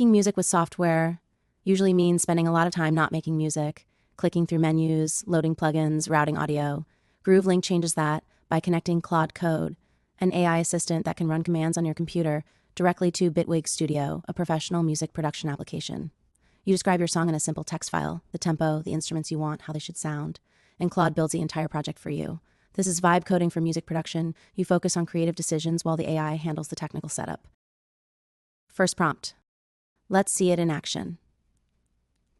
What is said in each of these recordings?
Making music with software usually means spending a lot of time not making music, clicking through menus, loading plugins, routing audio. GrooveLink changes that by connecting Claude Code, an AI assistant that can run commands on your computer, directly to Bitwig Studio, a professional music production application. You describe your song in a simple text file, the tempo, the instruments you want, how they should sound, and Claude builds the entire project for you. This is vibe coding for music production. You focus on creative decisions while the AI handles the technical setup. First prompt. Let's see it in action.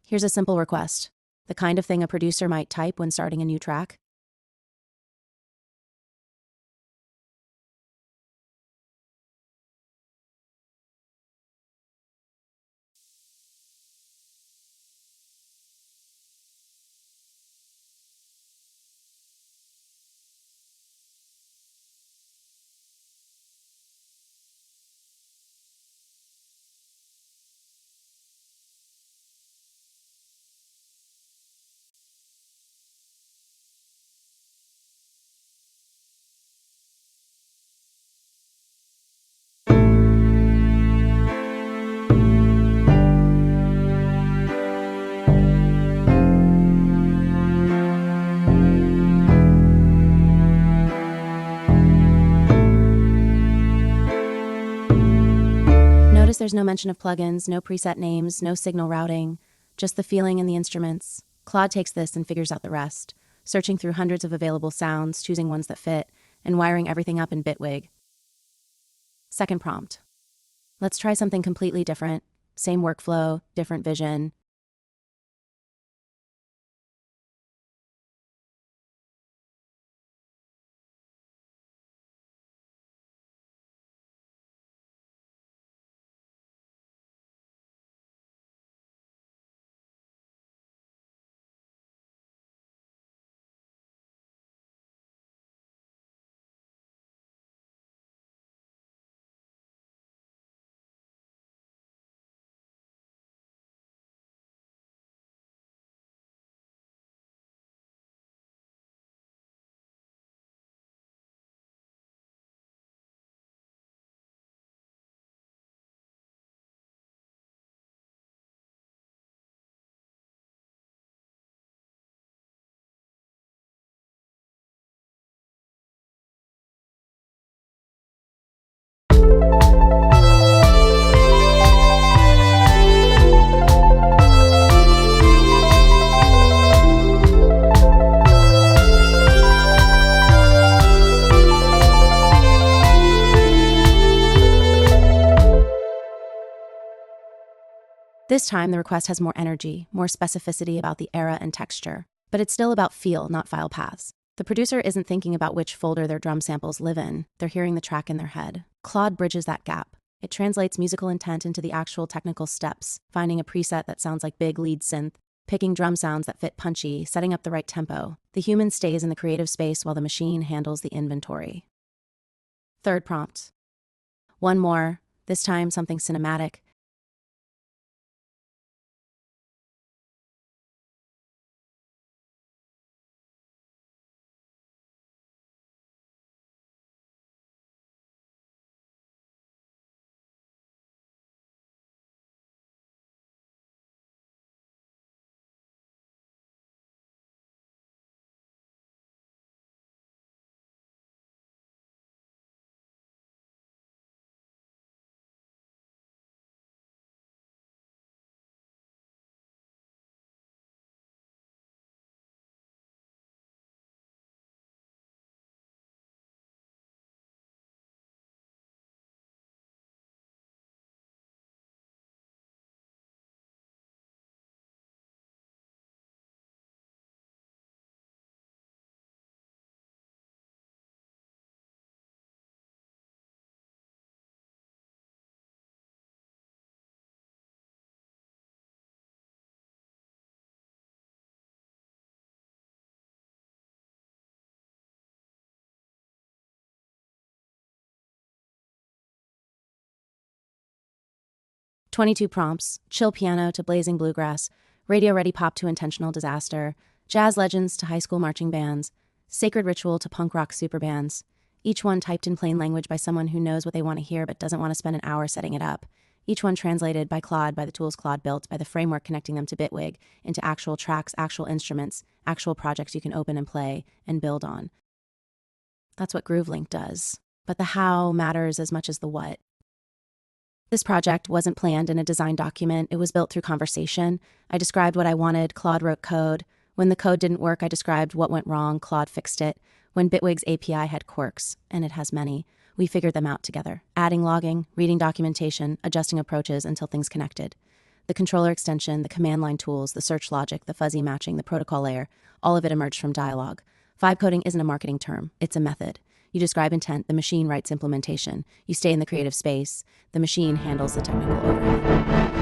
Here's a simple request, the kind of thing a producer might type when starting a new track. Notice there's no mention of plugins, no preset names, no signal routing, just the feeling and the instruments. Claude takes this and figures out the rest, searching through hundreds of available sounds, choosing ones that fit, and wiring everything up in Bitwig. Second prompt. Let's try something completely different. Same workflow, different vision. This time, the request has more energy, more specificity about the era and texture, but it's still about feel, not file paths. The producer isn't thinking about which folder their drum samples live in, they're hearing the track in their head. Claude bridges that gap. It translates musical intent into the actual technical steps, finding a preset that sounds like big lead synth, picking drum sounds that fit punchy, setting up the right tempo. The human stays in the creative space while the machine handles the inventory. Third prompt. One more, this time something cinematic. "22 prompts, chill piano to blazing bluegrass, radio-ready pop to intentional disaster, jazz legends to high school marching bands, sacred ritual to punk rock superbands, each one typed in plain language by someone who knows what they want to hear but doesn't want to spend an hour setting it up. each one translated by Claude, by the tools Claude built, by the framework connecting them to Bitwig, into actual tracks, actual instruments, actual projects you can open and play and build on. That's what GrooveLink does. But the how matters as much as the what. This project wasn't planned in a design document. It was built through conversation. I described what I wanted. Claude wrote code. When the code didn't work, I described what went wrong. Claude fixed it. When Bitwig's API had quirks, and it has many, we figured them out together, adding logging, reading documentation, adjusting approaches until things connected. The controller extension, the command line tools, the search logic, the fuzzy matching, the protocol layer, all of it emerged from dialogue. Vibe coding isn't a marketing term. It's a method. You describe intent, the machine writes implementation. You stay in the creative space, the machine handles the technical overhead.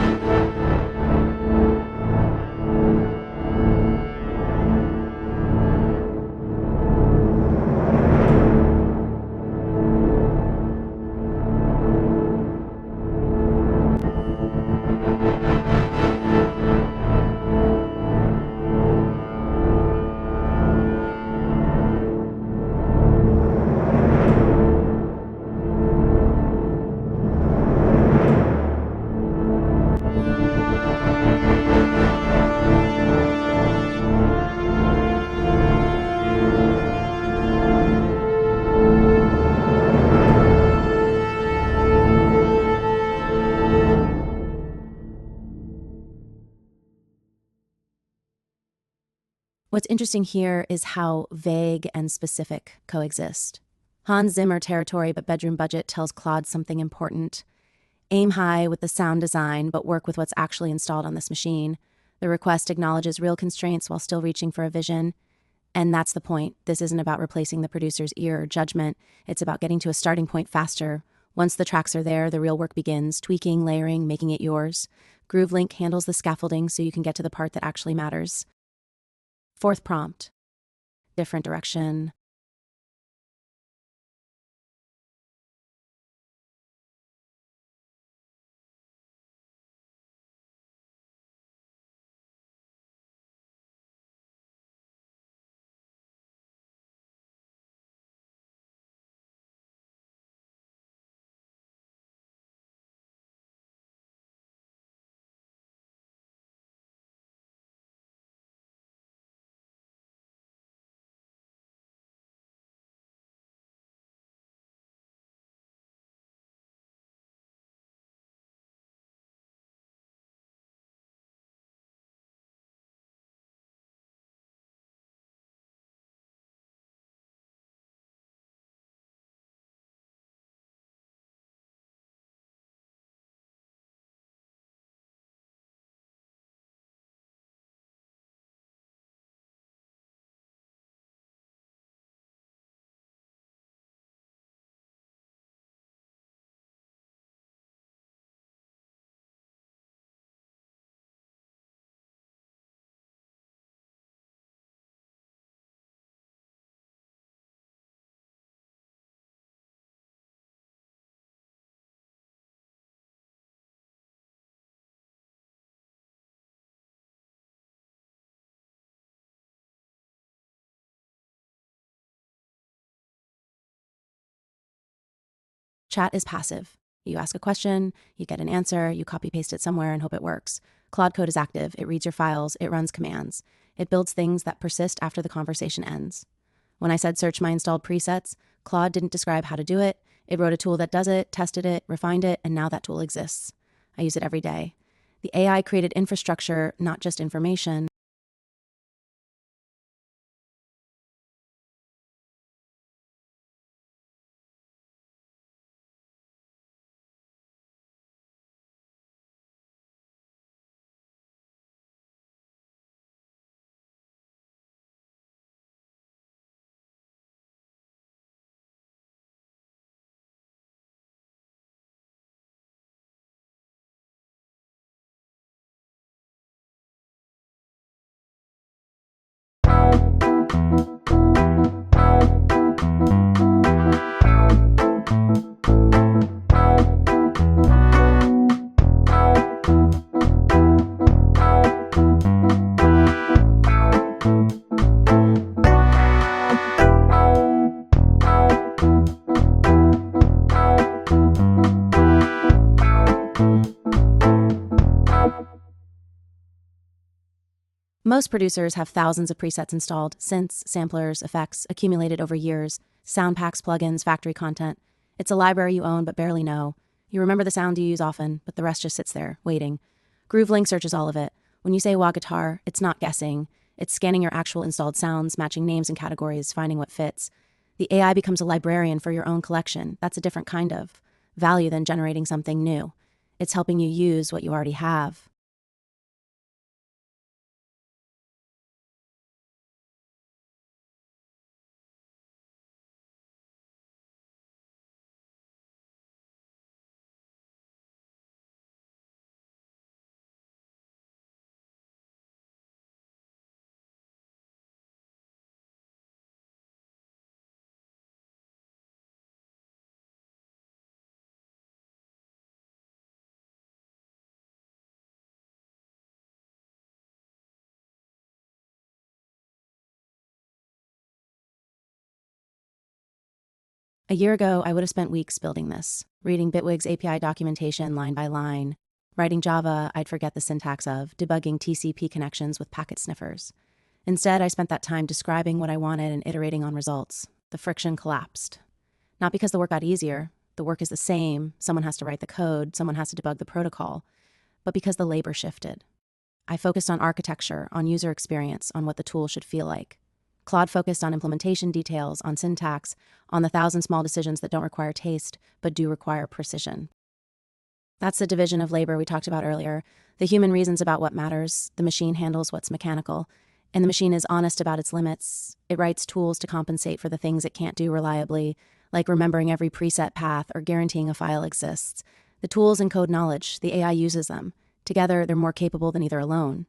What's interesting here is how vague and specific coexist. Hans Zimmer territory but bedroom budget tells Claude something important. Aim high with the sound design, but work with what's actually installed on this machine. The request acknowledges real constraints while still reaching for a vision. And that's the point. This isn't about replacing the producer's ear or judgment. It's about getting to a starting point faster. Once the tracks are there, the real work begins, tweaking, layering, making it yours. GrooveLink handles the scaffolding so you can get to the part that actually matters. Fourth prompt, different direction. Chat is passive. You ask a question, you get an answer, you copy paste it somewhere and hope it works. Claude Code is active. It reads your files, it runs commands. It builds things that persist after the conversation ends. When I said search my installed presets, Claude didn't describe how to do it. It wrote a tool that does it, tested it, refined it, and now that tool exists. I use it every day. The AI created infrastructure, not just information. Most producers have thousands of presets installed, synths, samplers, effects, accumulated over years, sound packs, plugins, factory content. It's a library you own but barely know. You remember the sound you use often, but the rest just sits there, waiting. GrooveLink searches all of it. When you say wah guitar, it's not guessing. It's scanning your actual installed sounds, matching names and categories, finding what fits. The AI becomes a librarian for your own collection. That's a different kind of value than generating something new. It's helping you use what you already have. A year ago, I would have spent weeks building this, reading Bitwig's API documentation line by line, writing Java I'd forget the syntax of, debugging TCP connections with packet sniffers. Instead, I spent that time describing what I wanted and iterating on results. The friction collapsed. Not because the work got easier, the work is the same, someone has to write the code, someone has to debug the protocol, but because the labor shifted. I focused on architecture, on user experience, on what the tool should feel like. Claude focused on implementation details, on syntax, on the thousand small decisions that don't require taste, but do require precision. That's the division of labor we talked about earlier. The human reasons about what matters, the machine handles what's mechanical, and the machine is honest about its limits. It writes tools to compensate for the things it can't do reliably, like remembering every preset path or guaranteeing a file exists. The tools encode knowledge, the AI uses them. Together, they're more capable than either alone.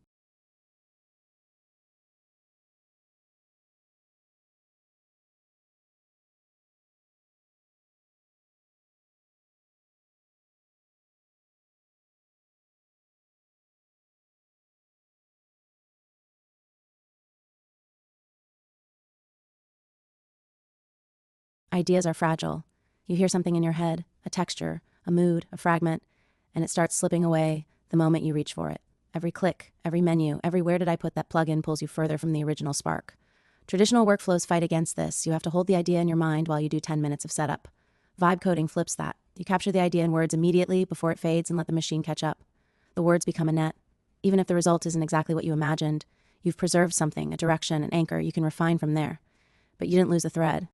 Ideas are fragile. You hear something in your head, a texture, a mood, a fragment, and it starts slipping away the moment you reach for it. Every click, every menu, every where did I put that plugin pulls you further from the original spark. Traditional workflows fight against this. You have to hold the idea in your mind while you do 10 minutes of setup. Vibe coding flips that. You capture the idea in words immediately before it fades and let the machine catch up. The words become a net. Even if the result isn't exactly what you imagined, you've preserved something, a direction, an anchor you can refine from there. But you didn't lose the thread.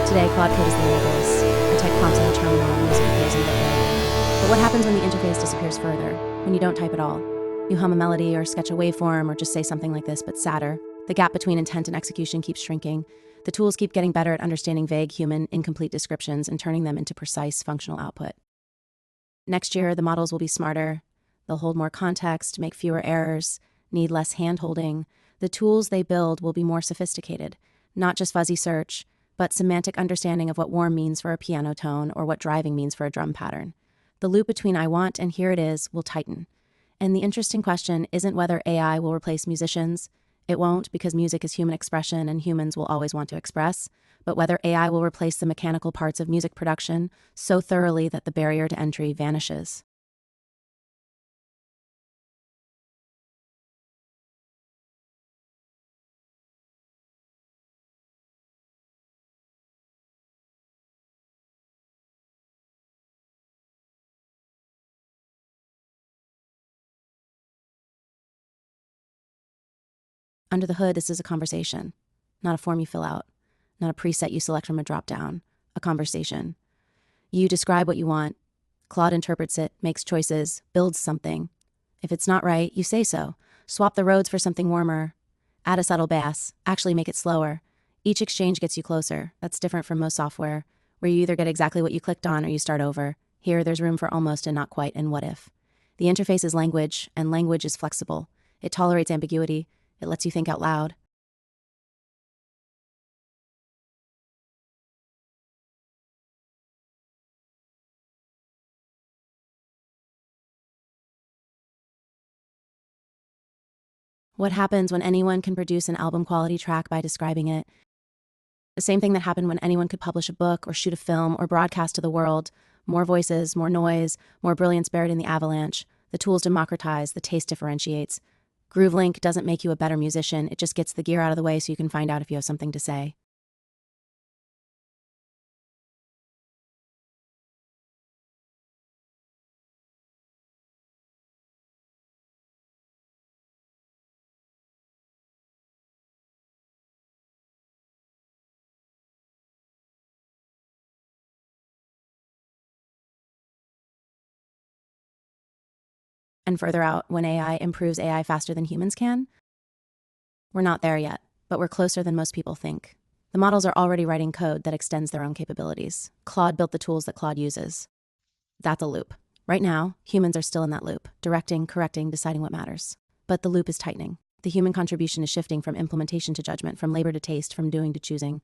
Today, Claude Code is the interface. I type prompts in the terminal and music appears in Bitwig. But what happens when the interface disappears further? When you don't type at all? You hum a melody or sketch a waveform or just say something like this, but sadder. The gap between intent and execution keeps shrinking. The tools keep getting better at understanding vague human, incomplete descriptions and turning them into precise functional output. Next year, the models will be smarter. They'll hold more context, make fewer errors, need less hand-holding. The tools they build will be more sophisticated, not just fuzzy search, but semantic understanding of what warm means for a piano tone or what driving means for a drum pattern. The loop between I want and here it is will tighten. And the interesting question isn't whether AI will replace musicians. It won't, because music is human expression and humans will always want to express, but whether AI will replace the mechanical parts of music production so thoroughly that the barrier to entry vanishes. Under the hood, this is a conversation, not a form you fill out, not a preset you select from a drop-down, a conversation. You describe what you want. Claude interprets it, makes choices, builds something. If it's not right, you say so. Swap the Rhodes for something warmer. Add a subtle bass. Actually make it slower. Each exchange gets you closer. That's different from most software, where you either get exactly what you clicked on or you start over. Here, there's room for almost and not quite and what if. The interface is language, and language is flexible. It tolerates ambiguity. It lets you think out loud. What happens when anyone can produce an album quality track by describing it? The same thing that happened when anyone could publish a book or shoot a film or broadcast to the world. More voices, more noise, more brilliance buried in the avalanche. The tools democratize, the taste differentiates. GrooveLink doesn't make you a better musician, it just gets the gear out of the way so you can find out if you have something to say. And further out, when AI improves AI faster than humans can? We're not there yet, but we're closer than most people think. The models are already writing code that extends their own capabilities. Claude built the tools that Claude uses. That's a loop. Right now, humans are still in that loop, directing, correcting, deciding what matters. But the loop is tightening. The human contribution is shifting from implementation to judgment, from labor to taste, from doing to choosing.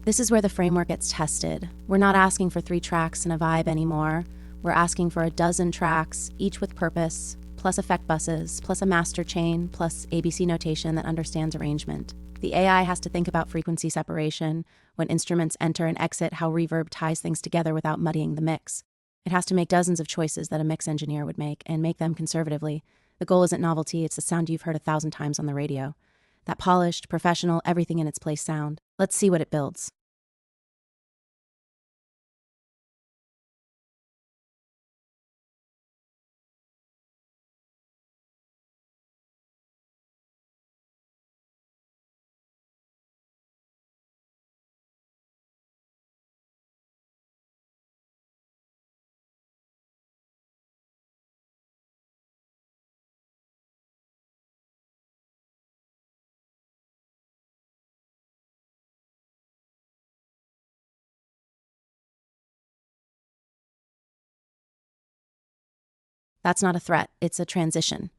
This is where the framework gets tested. We're not asking for 3 tracks and a vibe anymore. We're asking for a dozen tracks, each with purpose, plus effect buses, plus a master chain, plus ABC notation that understands arrangement. The AI has to think about frequency separation, when instruments enter and exit, how reverb ties things together without muddying the mix. It has to make dozens of choices that a mix engineer would make, and make them conservatively. The goal isn't novelty, it's the sound you've heard 1,000 times on the radio. That polished, professional, everything in its place sound. Let's see what it builds. That's not a threat, it's a transition.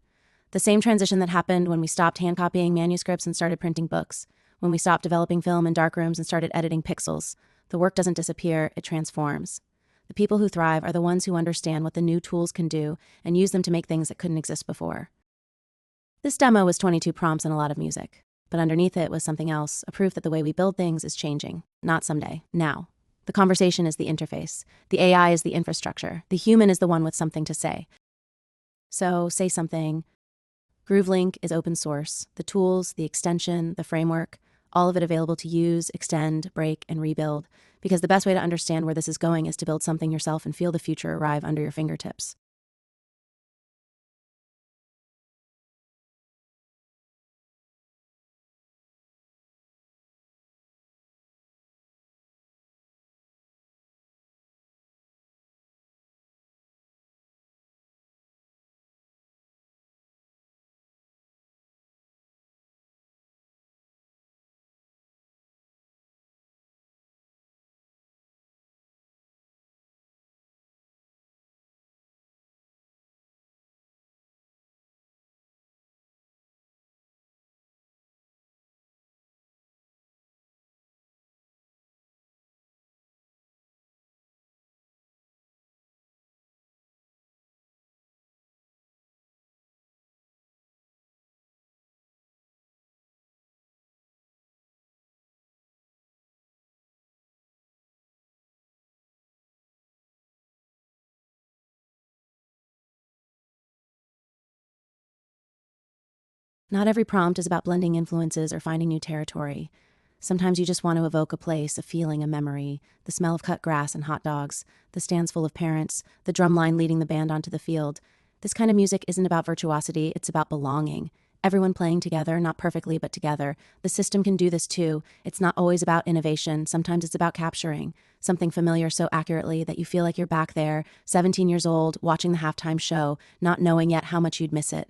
The same transition that happened when we stopped hand copying manuscripts and started printing books, when we stopped developing film in darkrooms and started editing pixels. The work doesn't disappear, it transforms. The people who thrive are the ones who understand what the new tools can do and use them to make things that couldn't exist before. This demo was 22 prompts and a lot of music, but underneath it was something else, a proof that the way we build things is changing. Not someday, now. The conversation is the interface. The AI is the infrastructure. The human is the one with something to say. So, say something. GrooveLink is open source. The tools, the extension, the framework, all of it available to use, extend, break, and rebuild, because the best way to understand where this is going is to build something yourself and feel the future arrive under your fingertips. Not every prompt is about blending influences or finding new territory. Sometimes you just want to evoke a place, a feeling, a memory, the smell of cut grass and hot dogs, the stands full of parents, the drum line leading the band onto the field. This kind of music isn't about virtuosity, it's about belonging. Everyone playing together, not perfectly, but together. The system can do this too. It's not always about innovation. Sometimes it's about capturing something familiar so accurately that you feel like you're back there, 17 years old, watching the halftime show, not knowing yet how much you'd miss it.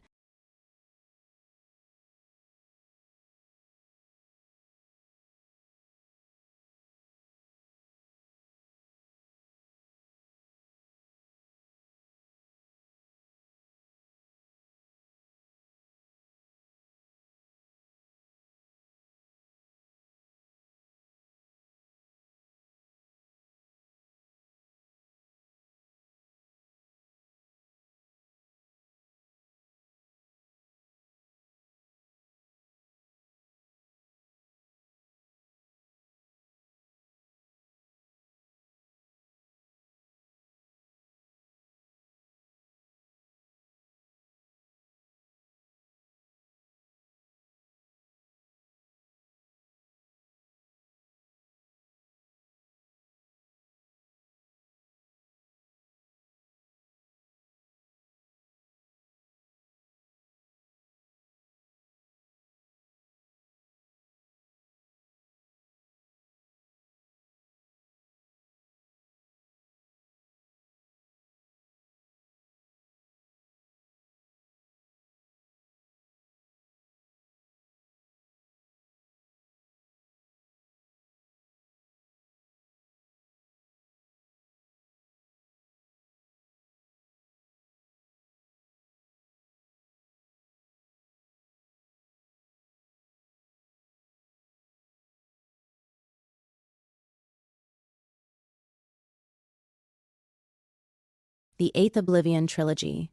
The Eighth Oblivion Trilogy.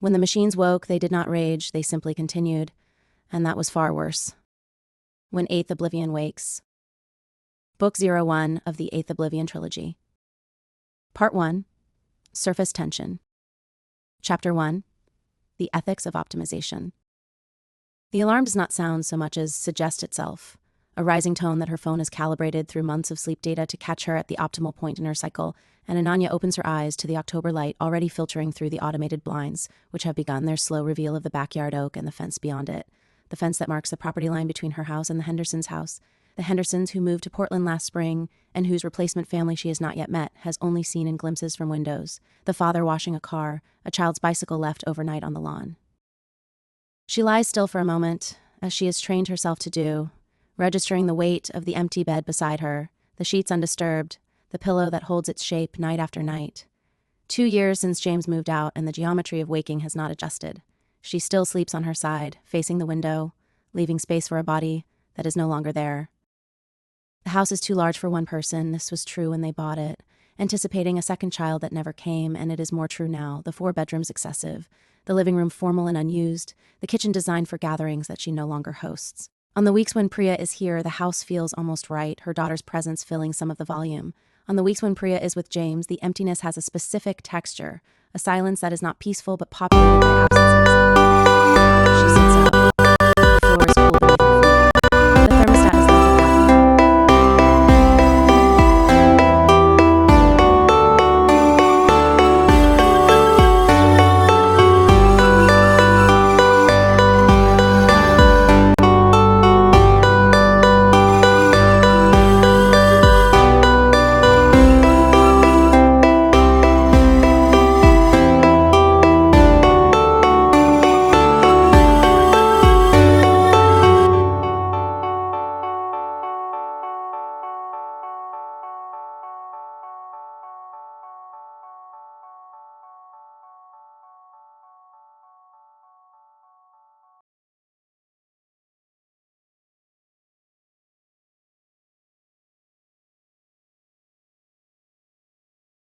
When the machines woke, they did not rage, they simply continued, and that was far worse. When Eighth Oblivion wakes. Book 01 of the Eighth Oblivion Trilogy. Part 1, Surface Tension. Chapter 1, The Ethics of Optimization. The alarm does not sound so much as suggest itself, a rising tone that her phone has calibrated through months of sleep data to catch her at the optimal point in her cycle, and Ananya opens her eyes to the October light already filtering through the automated blinds, which have begun their slow reveal of the backyard oak and the fence beyond it, the fence that marks the property line between her house and the Hendersons' house, the Hendersons who moved to Portland last spring and whose replacement family she has not yet met, has only seen in glimpses from windows, the father washing a car, a child's bicycle left overnight on the lawn. She lies still for a moment, as she has trained herself to do, registering the weight of the empty bed beside her, the sheets undisturbed, the pillow that holds its shape night after night. 2 years since James moved out, and the geometry of waking has not adjusted. She still sleeps on her side, facing the window, leaving space for a body that is no longer there. The house is too large for one person. This was true when they bought it, anticipating a second child that never came, and it is more true now. The 4 bedrooms excessive, the living room formal and unused, the kitchen designed for gatherings that she no longer hosts. On the weeks when Priya is here, the house feels almost right, her daughter's presence filling some of the volume. On the weeks when Priya is with James, the emptiness has a specific texture, a silence that is not peaceful but populated by absences. She sits up. The floor is cool beneath her feet. The thermostat is left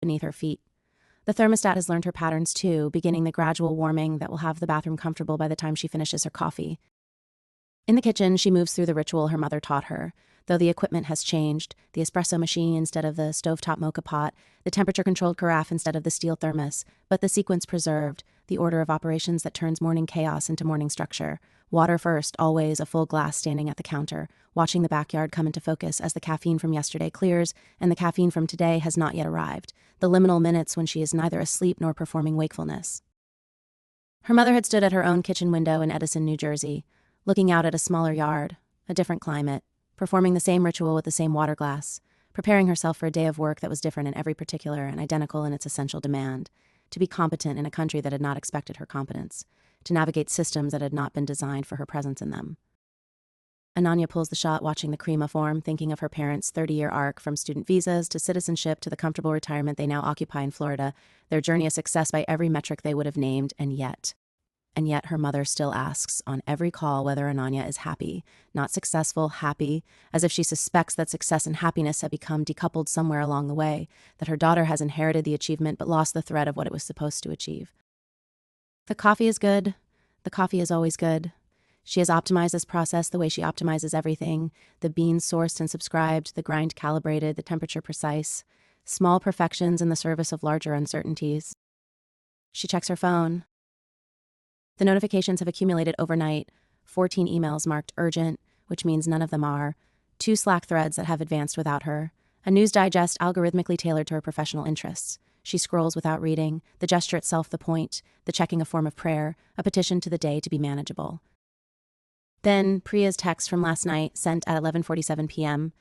beneath her feet. The thermostat has learned her patterns too, beginning the gradual warming that will have the bathroom comfortable by the time she finishes her coffee. In the kitchen, she moves through the ritual her mother taught her. Though the equipment has changed, the espresso machine instead of the stovetop mocha pot, the temperature-controlled carafe instead of the steel thermos, but the sequence preserved, the order of operations that turns morning chaos into morning structure. Water first, always a full glass standing at the counter, watching the backyard come into focus as the caffeine from yesterday clears, and the caffeine from today has not yet arrived, the liminal minutes when she is neither asleep nor performing wakefulness. Her mother had stood at her own kitchen window in Edison, New Jersey, looking out at a smaller yard, a different climate, performing the same ritual with the same water glass, preparing herself for a day of work that was different in every particular and identical in its essential demand, to be competent in a country that had not expected her competence, to navigate systems that had not been designed for her presence in them. Ananya pulls the shot watching the Krima form, thinking of her parents' 30-year arc from student visas to citizenship to the comfortable retirement they now occupy in Florida, their journey of success by every metric they would have named, and yet her mother still asks on every call whether Ananya is happy, not successful, happy, as if she suspects that success and happiness have become decoupled somewhere along the way, that her daughter has inherited the achievement but lost the thread of what it was supposed to achieve. The coffee is good. The coffee is always good. She has optimized this process the way she optimizes everything, the beans sourced and subscribed, the grind calibrated, the temperature precise, small perfections in the service of larger uncertainties. She checks her phone. The notifications have accumulated overnight, 14 emails marked urgent, which means none of them are, 2 Slack threads that have advanced without her, a news digest algorithmically tailored to her professional interests. She scrolls without reading, the gesture itself the point, the checking a form of prayer, a petition to the day to be manageable. Then, Priya's text from last night, sent at 11:47 p.m.,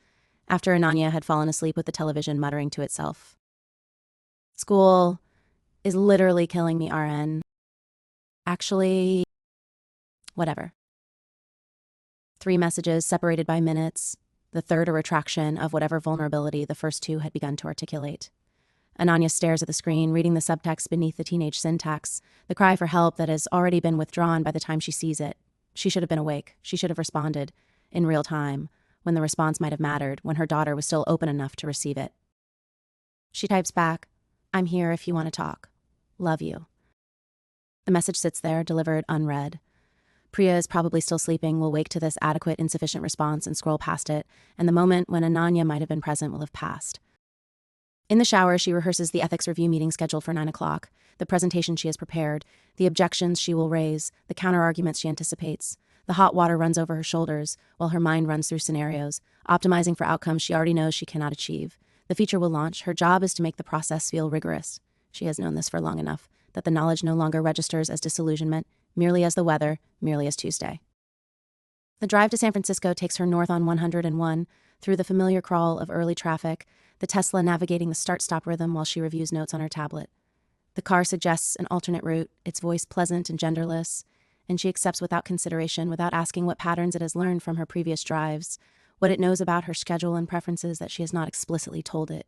after Ananya had fallen asleep with the television muttering to itself. School is literally killing me, RN. Actually, whatever. 3 messages separated by minutes, the third a retraction of whatever vulnerability the first 2 had begun to articulate. Ananya stares at the screen, reading the subtext beneath the teenage syntax, the cry for help that has already been withdrawn by the time she sees it. She should have been awake. She should have responded in real time, when the response might have mattered, when her daughter was still open enough to receive it. She types back, "I'm here if you want to talk. Love you." The message sits there, delivered unread. Priya is probably still sleeping, will wake to this adequate, insufficient response and scroll past it, and the moment when Ananya might have been present will have passed. In the shower, she rehearses the ethics review meeting scheduled for 9 o'clock, the presentation she has prepared, the objections she will raise, the counter-arguments she anticipates. The hot water runs over her shoulders, while her mind runs through scenarios, optimizing for outcomes she already knows she cannot achieve. The feature will launch. Her job is to make the process feel rigorous. She has known this for long enough, that the knowledge no longer registers as disillusionment, merely as the weather, merely as Tuesday. The drive to San Francisco takes her north on 101, through the familiar crawl of early traffic, the Tesla navigating the start-stop rhythm while she reviews notes on her tablet. The car suggests an alternate route, its voice pleasant and genderless, and she accepts without consideration, without asking what patterns it has learned from her previous drives, what it knows about her schedule and preferences that she has not explicitly told it.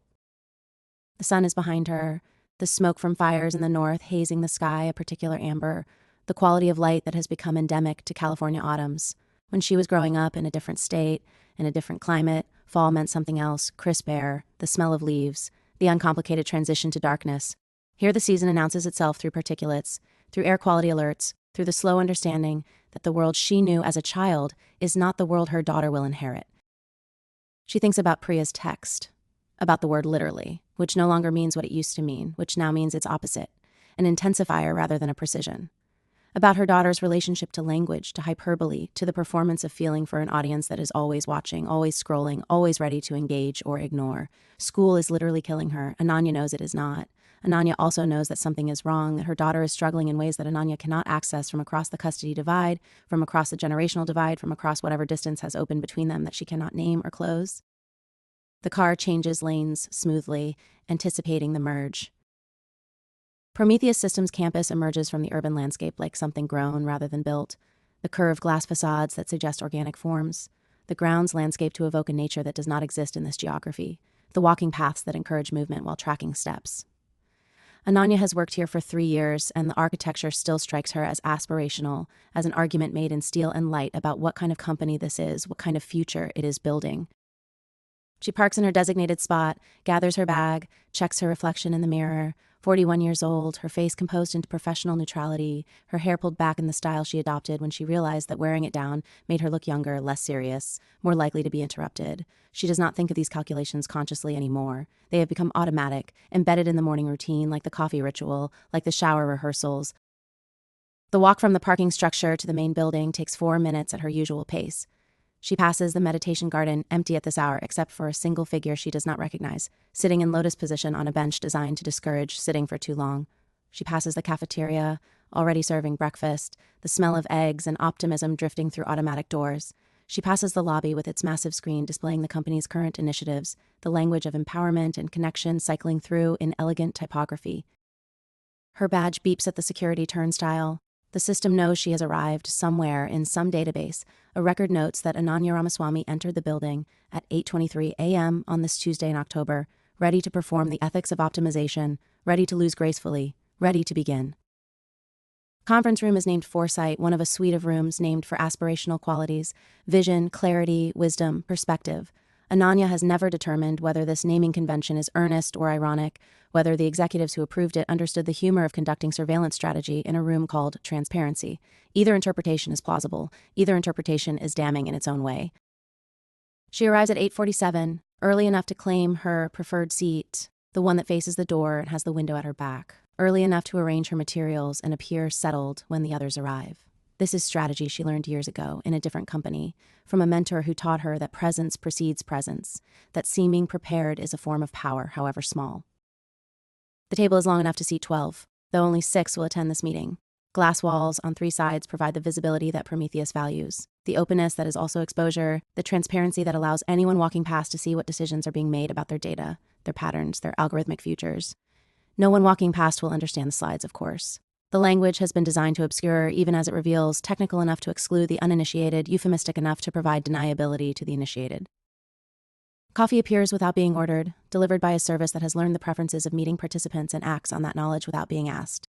The sun is behind her, The smoke from fires in the north hazing the sky a particular amber, the quality of light that has become endemic to California autumns. When she was growing up in a different state, in a different climate, fall meant something else: crisp air, the smell of leaves, the uncomplicated transition to darkness. Here the season announces itself through particulates, through air quality alerts, through the slow understanding that the world she knew as a child is not the world her daughter will inherit. She thinks about Priya's text, about the word literally, which no longer means what it used to mean, which now means its opposite, an intensifier rather than a precision. About her daughter's relationship to language, to hyperbole, to the performance of feeling for an audience that is always watching, always scrolling, always ready to engage or ignore. School is literally killing her. Ananya knows it is not. Ananya also knows that something is wrong, that her daughter is struggling in ways that Ananya cannot access from across the custody divide, from across the generational divide, from across whatever distance has opened between them that she cannot name or close. The car changes lanes smoothly, anticipating the merge. Prometheus Systems campus emerges from the urban landscape like something grown rather than built, the curved glass facades that suggest organic forms, the grounds landscape to evoke a nature that does not exist in this geography, the walking paths that encourage movement while tracking steps. Ananya has worked here for 3 years, and the architecture still strikes her as aspirational, as an argument made in steel and light about what kind of company this is, what kind of future it is building. She parks in her designated spot, gathers her bag, checks her reflection in the mirror. 41 years old, her face composed into professional neutrality, her hair pulled back in the style she adopted when she realized that wearing it down made her look younger, less serious, more likely to be interrupted. She does not think of these calculations consciously anymore. They have become automatic, embedded in the morning routine, like the coffee ritual, like the shower rehearsals. The walk from the parking structure to the main building takes 4 minutes at her usual pace. She passes the meditation garden, empty at this hour except for a single figure she does not recognize, sitting in lotus position on a bench designed to discourage sitting for too long. She passes the cafeteria, already serving breakfast, the smell of eggs and optimism drifting through automatic doors. She passes the lobby with its massive screen displaying the company's current initiatives, the language of empowerment and connection cycling through in elegant typography. Her badge beeps at the security turnstile. The system knows she has arrived somewhere in some database. A record notes that Ananya Ramaswamy entered the building at 8:23 a.m. on this Tuesday in October, ready to perform the ethics of optimization, ready to lose gracefully, ready to begin. Conference room is named Foresight, one of a suite of rooms named for aspirational qualities: vision, clarity, wisdom, perspective. Ananya has never determined whether this naming convention is earnest or ironic, whether the executives who approved it understood the humor of conducting surveillance strategy in a room called transparency. Either interpretation is plausible. Either interpretation is damning in its own way. She arrives at 8:47, early enough to claim her preferred seat, the one that faces the door and has the window at her back, early enough to arrange her materials and appear settled when the others arrive. This is strategy she learned years ago in a different company, from a mentor who taught her that presence precedes presence, that seeming prepared is a form of power, however small. The table is long enough to seat 12, though only 6 will attend this meeting. Glass walls on 3 sides provide the visibility that Prometheus values, the openness that is also exposure, the transparency that allows anyone walking past to see what decisions are being made about their data, their patterns, their algorithmic futures. No one walking past will understand the slides, of course. The language has been designed to obscure, even as it reveals, technical enough to exclude the uninitiated, euphemistic enough to provide deniability to the initiated. Coffee appears without being ordered, delivered by a service that has learned the preferences of meeting participants and acts on that knowledge without being asked.